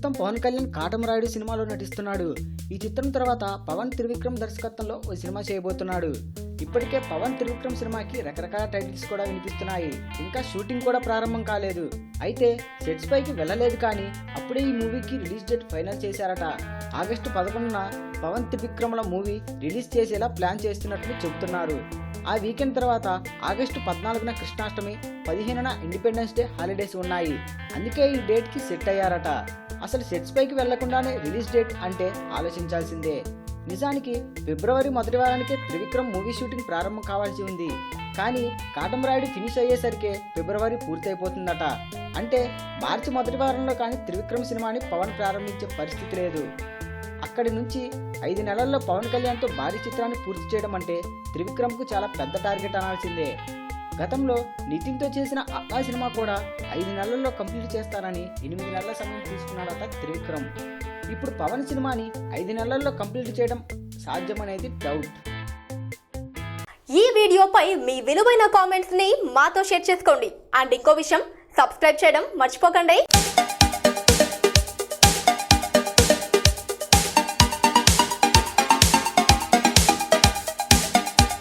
ప్రస్తుతం పవన్ కళ్యాణ్ కాటమరాయుడు సినిమాలో నటిస్తున్నాడు. ఈ చిత్రం తర్వాత పవన్ త్రివిక్రమ్ దర్శకత్వంలో ఓ సినిమా చేయబోతున్నాడు. ఇప్పటికే పవన్ త్రివిక్రమ్ సినిమాకి రకరకాల టైటిల్స్ కూడా వినిపిస్తున్నాయి. ఇంకా షూటింగ్ కూడా ప్రారంభం కాలేదు. అయితే సెట్స్ పైకి వెళ్ళలేదు, కానీ అప్పుడే ఈ మూవీకి రిలీజ్ డేట్ ఫైనల్ చేశారట. ఆగస్టు 11న పవన్ త్రివిక్రమ్ల మూవీ రిలీజ్ చేసేలా ప్లాన్ చేస్తున్నట్లు చెబుతున్నారు. ఆ వీకెండ్ తర్వాత ఆగస్టు 14న కృష్ణాష్టమి, 15న ఇండిపెండెన్స్ డే హాలిడేస్ ఉన్నాయి. అందుకే ఈ డేట్కి సెట్ అయ్యారట. అసలు సెట్స్ పైకి వెళ్లకుండానే రిలీజ్ డేట్ అంటే ఆలోచించాల్సిందే. నిజానికి ఫిబ్రవరి మొదటి వారానికే త్రివిక్రమ్ మూవీ షూటింగ్ ప్రారంభం కావాల్సి ఉంది. కానీ కాటమరాయుడు ఫినిష్ అయ్యేసరికి ఫిబ్రవరి పూర్తయిపోతుందట. అంటే మార్చి మొదటి వారంలో కానీ త్రివిక్రమ్ సినిమాని పవన్ ప్రారంభించే పరిస్థితి లేదు. అక్కడి నుంచి 5 నెలల్లో పవన్ కళ్యాణ్తో భారీ చిత్రాన్ని పూర్తి చేయడం అంటే త్రివిక్రమ్కు చాలా పెద్ద టార్గెట్ అనాల్సిందే. గతంలో నితిన్తో చేసిన ఆ సినిమా కూడా 5 నెలల్లో కంప్లీట్ చేస్తానని 8 నెలల సమయం తీసుకున్నాడట త్రివిక్రమ్. ఇప్పుడు పవన్ సినిమాని 5 నెలల్లో కంప్లీట్ చేయడం సాధ్యమనేది డౌట్. ఈ వీడియోపై మీ విలువైన కామెంట్స్ ని మాతో షేర్ చేసుకోండి. అండ్ ఇంకో విషయం, సబ్స్క్రైబ్ చేయడం మర్చిపోకండి.